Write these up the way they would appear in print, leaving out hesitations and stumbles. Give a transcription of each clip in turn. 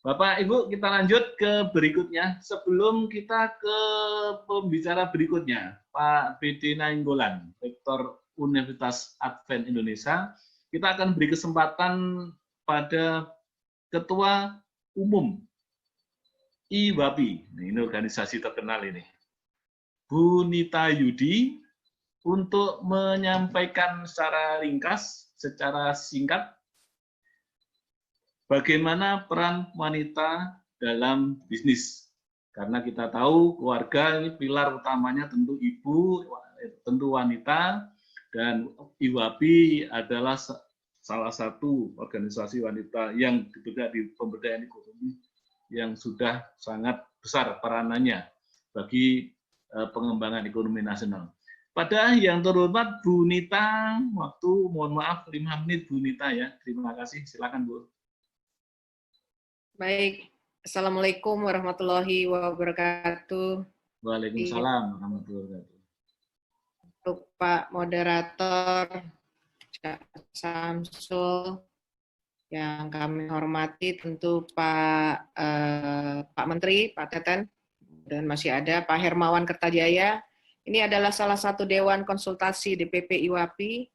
Bapak, Ibu, kita lanjut ke berikutnya. Sebelum kita ke pembicara berikutnya, Pak BD Nainggolan, Rektor Universitas Advent Indonesia, kita akan beri kesempatan pada Ketua Umum IWAPI, ini organisasi terkenal ini, Bu Nita Yudi, untuk menyampaikan secara ringkas, secara singkat, bagaimana peran wanita dalam bisnis. Karena kita tahu keluarga ini pilar utamanya tentu ibu, tentu wanita, dan IWAPI adalah salah satu organisasi wanita yang bergerak di pemberdayaan ekonomi yang sudah sangat besar peranannya bagi pengembangan ekonomi nasional. Pada yang terhormat Bu Nita, waktu mohon maaf 5 menit Bu Nita ya. Terima kasih, silakan Bu. Baik, Assalamualaikum warahmatullahi wabarakatuh. Waalaikumsalam warahmatullahi wabarakatuh. Untuk Pak Moderator, Cak Samsul, yang kami hormati tentu Pak Menteri, Pak Teten, dan masih ada Pak Hermawan Kertajaya. Ini adalah salah satu Dewan Konsultasi DPP IWAPI,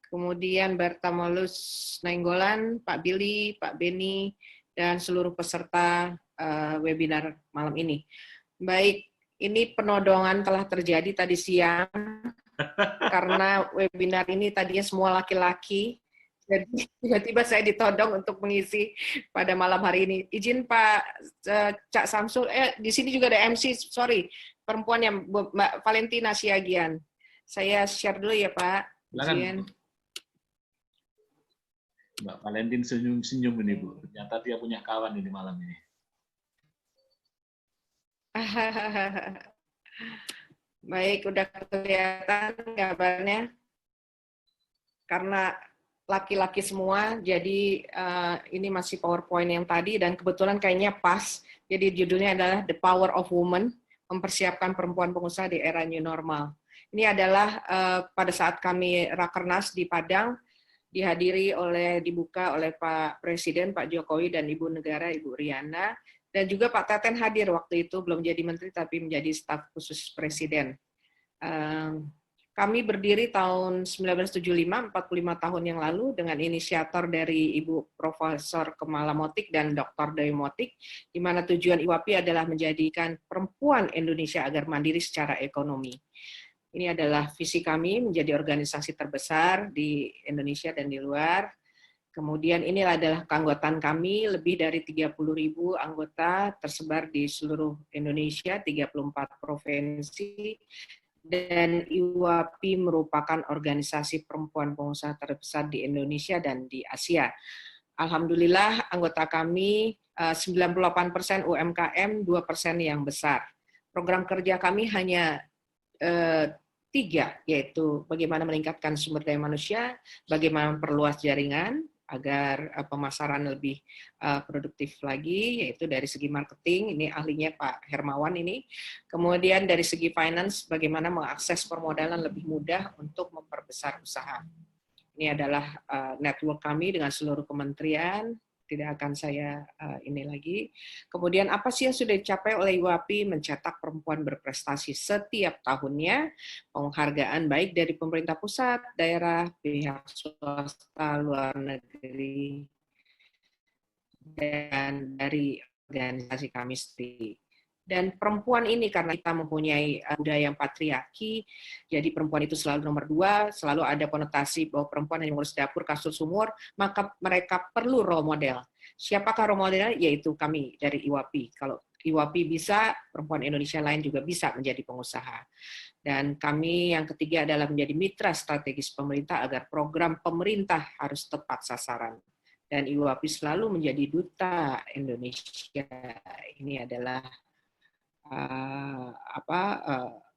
kemudian Bertamolus Nainggolan, Pak Billy, Pak Beni, dan seluruh peserta webinar malam ini. Baik, ini penodongan telah terjadi tadi siang, karena webinar ini tadinya semua laki-laki, jadi tiba-tiba saya ditodong untuk mengisi pada malam hari ini. Izin Pak Cak Samsul, di sini juga ada MC, sorry, perempuan yang Mbak Valentina Siagian. Saya share dulu ya Pak. Izin. Mbak Valentin senyum-senyum ini Bu. Ternyata dia punya kawan ini malam ini. Baik, udah kelihatan gambarnya. Karena laki-laki semua, jadi ini masih PowerPoint yang tadi, dan kebetulan kayaknya pas. Jadi judulnya adalah The Power of Women, mempersiapkan perempuan pengusaha di era new normal. Ini adalah pada saat kami Rakernas di Padang, dibuka oleh Pak Presiden, Pak Jokowi, dan Ibu Negara, Ibu Riana, dan juga Pak Teten hadir waktu itu, belum jadi menteri, tapi menjadi staf khusus Presiden. Kami berdiri tahun 1975, 45 tahun yang lalu, dengan inisiator dari Ibu Profesor Kemala Motik dan Dr. Dewi Motik, di mana tujuan IWAPI adalah menjadikan perempuan Indonesia agar mandiri secara ekonomi. Ini adalah visi kami menjadi organisasi terbesar di Indonesia dan di luar. Kemudian ini adalah keanggotaan kami, lebih dari 30.000 anggota tersebar di seluruh Indonesia, 34 provinsi, dan IWAPI merupakan organisasi perempuan pengusaha terbesar di Indonesia dan di Asia. Alhamdulillah anggota kami 98% UMKM, 2% yang besar. Program kerja kami hanya 3, yaitu bagaimana meningkatkan sumber daya manusia, bagaimana memperluas jaringan agar pemasaran lebih produktif lagi, yaitu dari segi marketing, ini ahlinya Pak Hermawan ini. Kemudian dari segi finance, bagaimana mengakses permodalan lebih mudah untuk memperbesar usaha. Ini adalah network kami dengan seluruh kementerian, tidak akan saya ini lagi. Kemudian apa sih yang sudah dicapai oleh IWAPI? Mencetak perempuan berprestasi setiap tahunnya, penghargaan baik dari pemerintah pusat, daerah, pihak swasta, luar negeri, dan dari organisasi kami sendiri. Dan perempuan ini, karena kita mempunyai budaya yang patriarki, jadi perempuan itu selalu nomor 2, selalu ada konotasi bahwa perempuan hanya mengurus dapur, kasur, sumur, maka mereka perlu role model. Siapakah role modelnya? Yaitu kami dari IWAPI. Kalau IWAPI bisa, perempuan Indonesia lain juga bisa menjadi pengusaha. Dan kami yang ketiga adalah menjadi mitra strategis pemerintah agar program pemerintah harus tepat sasaran. Dan IWAPI selalu menjadi duta Indonesia. Ini adalah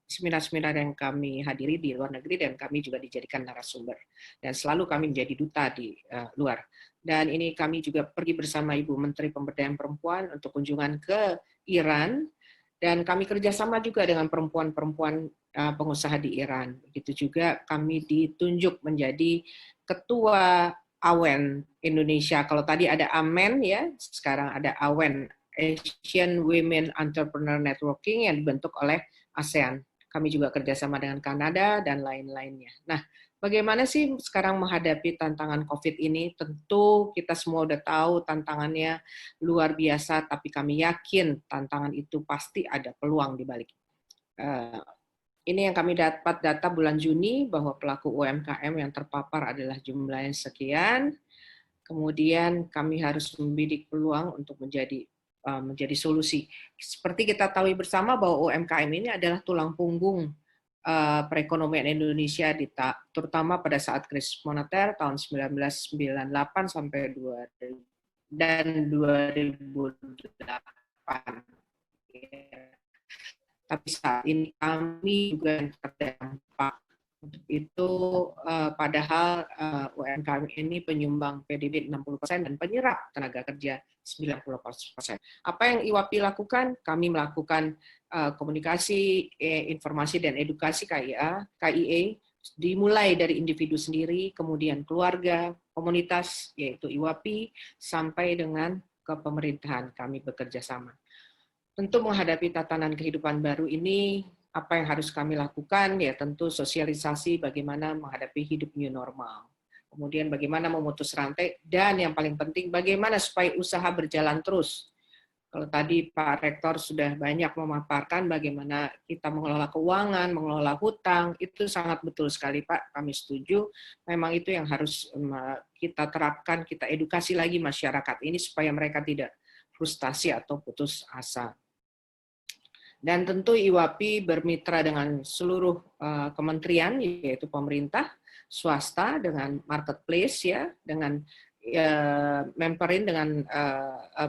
seminar-seminar yang kami hadiri di luar negeri, dan kami juga dijadikan narasumber. Dan selalu kami menjadi duta di luar. Dan ini kami juga pergi bersama Ibu Menteri Pemberdayaan Perempuan untuk kunjungan ke Iran, dan kami kerjasama juga dengan perempuan-perempuan pengusaha di Iran. Begitu juga kami ditunjuk menjadi ketua AWEN Indonesia. Kalau tadi ada AMEN ya, sekarang ada AWEN, Asian Women Entrepreneur Networking, yang dibentuk oleh ASEAN. Kami juga kerjasama dengan Kanada dan lain-lainnya. Nah, bagaimana sih sekarang menghadapi tantangan COVID ini? Tentu kita semua udah tahu tantangannya luar biasa, tapi kami yakin tantangan itu pasti ada peluang di balik. Ini yang kami dapat data bulan Juni, bahwa pelaku UMKM yang terpapar adalah jumlahnya sekian. Kemudian kami harus membidik peluang untuk menjadi solusi. Seperti kita tahu bersama bahwa UMKM ini adalah tulang punggung perekonomian Indonesia, terutama pada saat krisis moneter tahun 1998 sampai 2000 dan 2008. Tapi saat ini kami juga terdampak. Untuk itu, padahal UMKM ini penyumbang PDB 60% dan penyerap tenaga kerja 90%. Apa yang IWAPI lakukan? Kami melakukan komunikasi, informasi, dan edukasi KIA, dimulai dari individu sendiri, kemudian keluarga, komunitas, yaitu IWAPI, sampai dengan ke pemerintahan. Kami bekerja sama. Tentu menghadapi tatanan kehidupan baru ini, apa yang harus kami lakukan? Ya tentu sosialisasi bagaimana menghadapi hidup new normal. Kemudian bagaimana memutus rantai, dan yang paling penting bagaimana supaya usaha berjalan terus. Kalau tadi Pak Rektor sudah banyak memaparkan bagaimana kita mengelola keuangan, mengelola hutang, itu sangat betul sekali Pak, kami setuju. Memang itu yang harus kita terapkan, kita edukasi lagi masyarakat ini supaya mereka tidak frustasi atau putus asa. Dan tentu IWAPI bermitra dengan seluruh kementerian, yaitu pemerintah, swasta, dengan marketplace, ya, dengan memperin dengan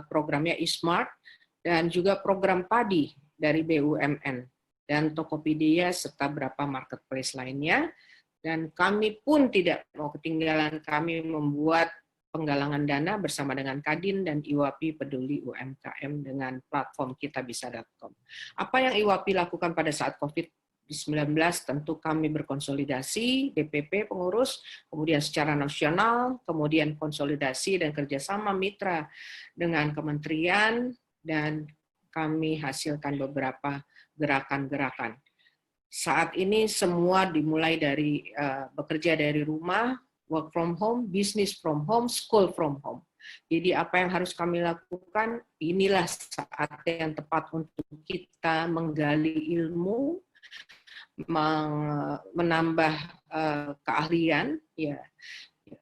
programnya eSmart, dan juga program padi dari BUMN, dan Tokopedia, serta beberapa marketplace lainnya. Dan kami pun tidak mau ketinggalan, kami membuat penggalangan dana bersama dengan Kadin dan IWAPI Peduli UMKM dengan platform kitabisa.com. Apa yang IWAPI lakukan pada saat COVID-19? Tentu kami berkonsolidasi, DPP pengurus, kemudian secara nasional, kemudian konsolidasi dan kerjasama mitra dengan kementerian, dan kami hasilkan beberapa gerakan-gerakan. Saat ini semua dimulai dari bekerja dari rumah, work from home, business from home, school from home. Jadi apa yang harus kami lakukan? Inilah saat yang tepat untuk kita menggali ilmu, menambah keahlian. Ya,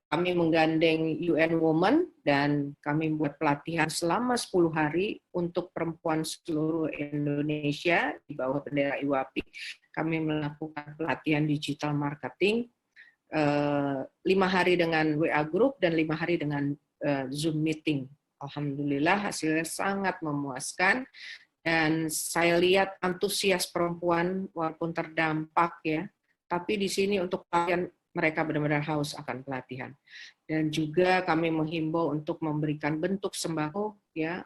kami menggandeng UN Women dan kami membuat pelatihan selama 10 hari untuk perempuan seluruh Indonesia di bawah bendera IWAPI. Kami melakukan pelatihan digital marketing 5 hari dengan WA Group dan 5 hari dengan Zoom meeting. Alhamdulillah hasilnya sangat memuaskan, dan saya lihat antusias perempuan walaupun terdampak ya, tapi di sini untuk pelatihan mereka benar-benar haus akan pelatihan. Dan juga kami menghimbau untuk memberikan bentuk sembako ya,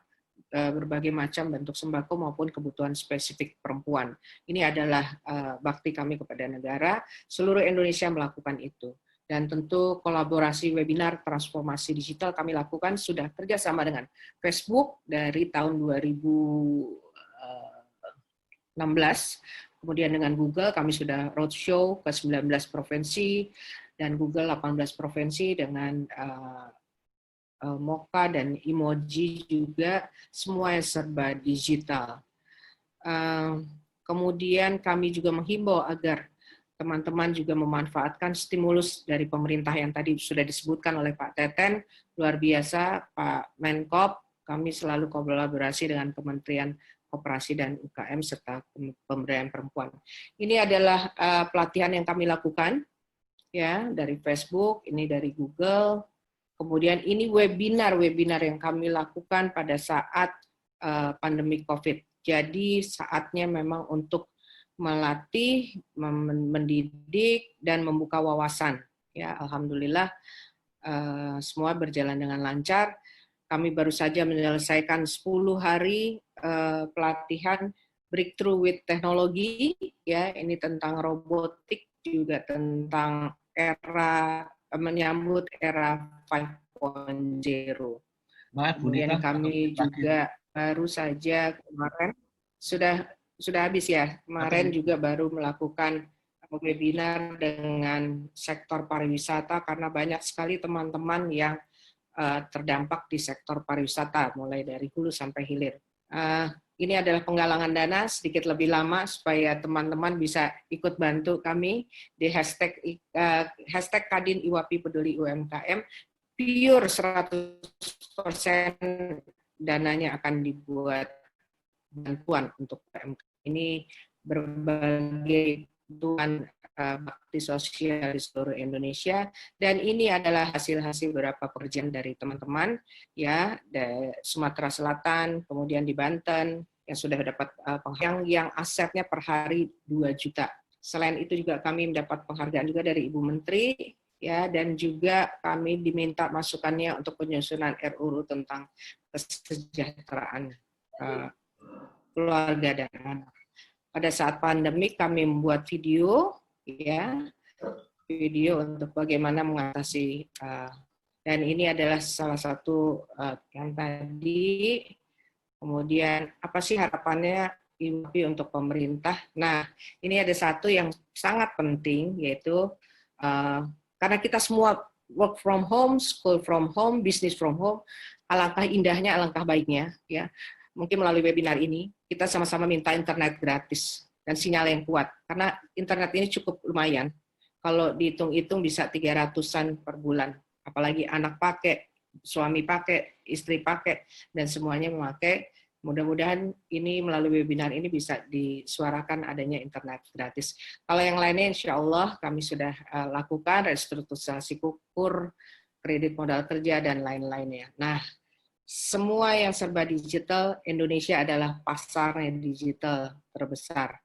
berbagai macam bentuk sembako maupun kebutuhan spesifik perempuan. Ini adalah bakti kami kepada negara. Seluruh Indonesia melakukan itu. Dan tentu kolaborasi webinar transformasi digital kami lakukan sudah kerjasama dengan Facebook dari tahun 2016. Kemudian dengan Google kami sudah roadshow ke 19 provinsi dan Google 18 provinsi dengan Moka dan emoji juga, semua yang serba digital. Kemudian kami juga menghimbau agar teman-teman juga memanfaatkan stimulus dari pemerintah yang tadi sudah disebutkan oleh Pak Teten, luar biasa, Pak Menkop, kami selalu kolaborasi dengan Kementerian Koperasi dan UKM serta Pemberdayaan Perempuan. Ini adalah pelatihan yang kami lakukan, ya, dari Facebook, ini dari Google. Kemudian ini webinar yang kami lakukan pada saat pandemi COVID. Jadi saatnya memang untuk melatih, mendidik, dan membuka wawasan. Ya, alhamdulillah semua berjalan dengan lancar. Kami baru saja menyelesaikan 10 hari pelatihan Breakthrough with Technology. Ya, ini tentang robotik, juga tentang era menyambut era 5.0. Maaf, Bu Kemudian Nita, kami juga baru saja kemarin sudah habis ya. Kemarin juga baru melakukan webinar dengan sektor pariwisata karena banyak sekali teman-teman yang terdampak di sektor pariwisata mulai dari hulu sampai hilir. Ini adalah penggalangan dana sedikit lebih lama supaya teman-teman bisa ikut bantu kami di hashtag Kadin IWAPI Peduli UMKM. Pure 100% dananya akan dibuat bantuan untuk UMKM. Ini berbagai bantuan bakti sosial di seluruh Indonesia, dan ini adalah hasil-hasil beberapa pekerjaan dari teman-teman ya, di Sumatera Selatan, kemudian di Banten yang sudah dapat yang asetnya per hari 2 juta. Selain itu juga kami mendapat penghargaan juga dari Ibu Menteri ya, dan juga kami diminta masukannya untuk penyusunan RUU tentang kesejahteraan keluarga dan anak. Pada saat pandemi kami membuat video untuk bagaimana mengatasi dan ini adalah salah satu yang tadi. Kemudian apa sih harapannya IWAPI untuk pemerintah? Nah, ini ada satu yang sangat penting, yaitu karena kita semua work from home, school from home, business from home, alangkah indahnya, alangkah baiknya ya. Mungkin melalui webinar ini kita sama-sama minta internet gratis dan sinyal yang kuat, karena internet ini cukup lumayan. Kalau dihitung-hitung bisa 300-an per bulan, apalagi anak pakai, suami pakai, istri pakai, dan semuanya memakai. Mudah-mudahan ini melalui webinar ini bisa disuarakan adanya internet gratis. Kalau yang lainnya insya Allah kami sudah lakukan restrukturisasi KUKUR, kredit modal kerja, dan lain-lainnya. Nah, semua yang serba digital, Indonesia adalah pasar digital terbesar,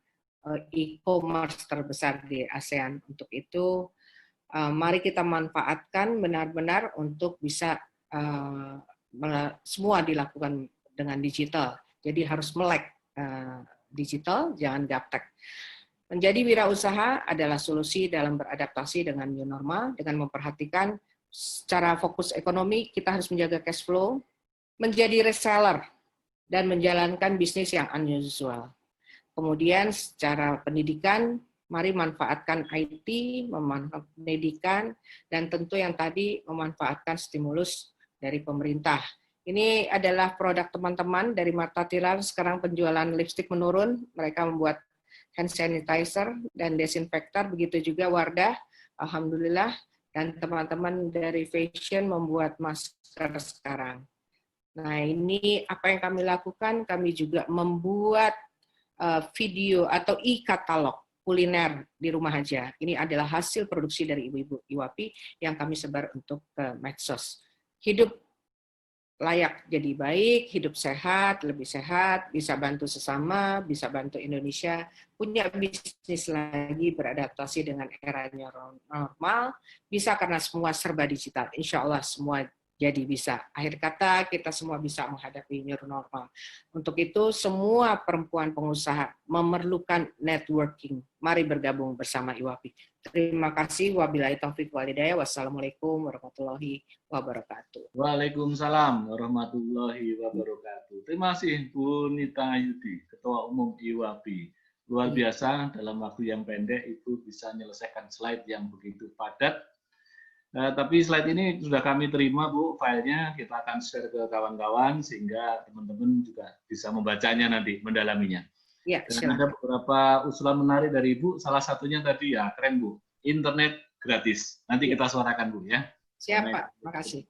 e-commerce terbesar di ASEAN. Untuk itu, mari kita manfaatkan benar-benar untuk bisa semua dilakukan dengan digital. Jadi harus melek digital, jangan gaptek. Menjadi wirausaha adalah solusi dalam beradaptasi dengan new normal, dengan memperhatikan secara fokus ekonomi, kita harus menjaga cash flow, menjadi reseller, dan menjalankan bisnis yang unusual. Kemudian secara pendidikan, mari manfaatkan IT, memanfaatkan pendidikan, dan tentu yang tadi memanfaatkan stimulus dari pemerintah. Ini adalah produk teman-teman dari Marta Tilar. Sekarang penjualan lipstik menurun, mereka membuat hand sanitizer dan desinfektor, begitu juga Wardah, alhamdulillah, dan teman-teman dari fashion membuat masker sekarang. Nah, ini apa yang kami lakukan, kami juga membuat video atau e-katalog kuliner di rumah aja. Ini adalah hasil produksi dari ibu-ibu IWAPI yang kami sebar untuk ke medsos. Hidup layak jadi baik, hidup sehat, lebih sehat, bisa bantu sesama, bisa bantu Indonesia, punya bisnis lagi, beradaptasi dengan eranya normal, bisa karena semua serba digital. Insya Allah semua jadi bisa. Akhir kata, kita semua bisa menghadapi new normal. Untuk itu, semua perempuan pengusaha memerlukan networking. Mari bergabung bersama IWAPI. Terima kasih. Wabillahi taufiq walhidayah. Wassalamualaikum warahmatullahi wabarakatuh. Waalaikumsalam warahmatullahi wabarakatuh. Terima kasih Bu Nita Yudi, Ketua Umum IWAPI. Luar biasa, dalam waktu yang pendek Ibu bisa menyelesaikan slide yang begitu padat. Tapi slide ini sudah kami terima, Bu, filenya kita akan share ke kawan-kawan sehingga teman-teman juga bisa membacanya nanti, mendalaminya. Ya, dan ada beberapa usulan menarik dari Ibu, salah satunya tadi ya, keren Bu, internet gratis. Nanti kita suarakan Bu ya. Siap Pak, makasih.